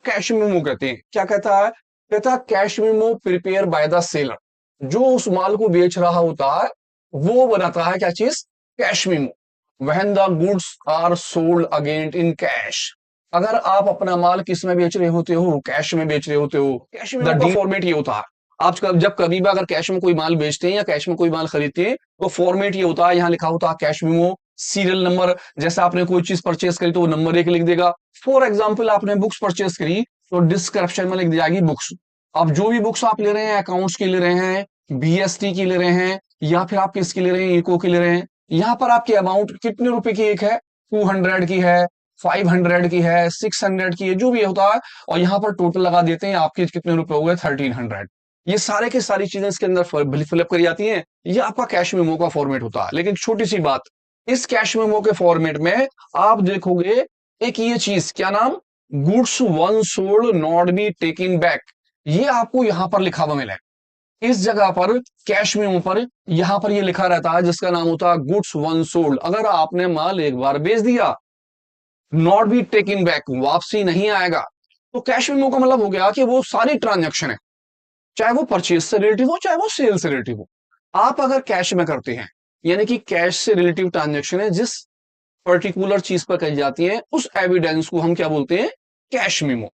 Cash memo कहते हैं। क्या कहता है? कहता है cash memo prepare by the seller. जो उस माल को बेच रहा होता है वो बनाता है क्या चीज? Cash memo. When the goods are sold again in cash. अगर आप अपना माल किस में बेच रहे होते हो? कैश में बेच रहे होते हो। कैश मेमो का फॉर्मेट ये होता है। आप जब कभी भी अगर कैश में कोई माल बेचते हैं या कैश में कोई माल खरीदते हैं तो फॉर्मेट ये होता है, यहाँ लिखा होता है कैश मेमो, सीरियल नंबर। जैसे आपने कोई चीज परचेस करी तो वो नंबर 1 लिख देगा। फॉर एग्जाम्पल आपने बुक्स परचेस करी तो डिस्क्रिप्शन में लिख दी जाएगी बुक्स। अब जो भी बुक्स आप ले रहे हैं, अकाउंट्स की ले रहे हैं, बीएसटी की ले रहे हैं, या फिर आप किसकी ले रहे हैं, इको की ले रहे हैं, यहाँ पर आपकी अमाउंट कितने रुपए की एक है? 200 की है, 500 की है, 600 की है, जो भी होता है। और यहाँ पर टोटल लगा देते हैं, आपके कितने रुपए हो गए? 1300। ये सारे की सारी चीजें इसके अंदर फिलअप करी जाती हैं। ये आपका कैश मेमो का फॉर्मेट होता है। लेकिन छोटी सी बात, इस कैश मेमो के फॉर्मेट में आप देखोगे एक ये चीज, क्या नाम? Goods one sold not be taking back. ये आपको यहां पर लिखा हुआ मिला है इस जगह पर, कैश मेमो पर। यहां पर ये लिखा रहता है जिसका नाम होता है गुड्स वन सोल्ड। अगर आपने माल एक बार बेच दिया, नॉट बी टेकिंग बैक, वापसी नहीं आएगा। तो कैश मेमो का मतलब हो गया कि वो सारी ट्रांजैक्शन है, चाहे वो परचेज से रिलेटिव हो, चाहे वो सेल से रिलेटिव हो, आप अगर कैश में करते हैं, यानी कि कैश से रिलेटिव ट्रांजैक्शन है जिस पर्टिकुलर चीज पर कही जाती है, उस एविडेंस को हम क्या बोलते हैं? Cash memo.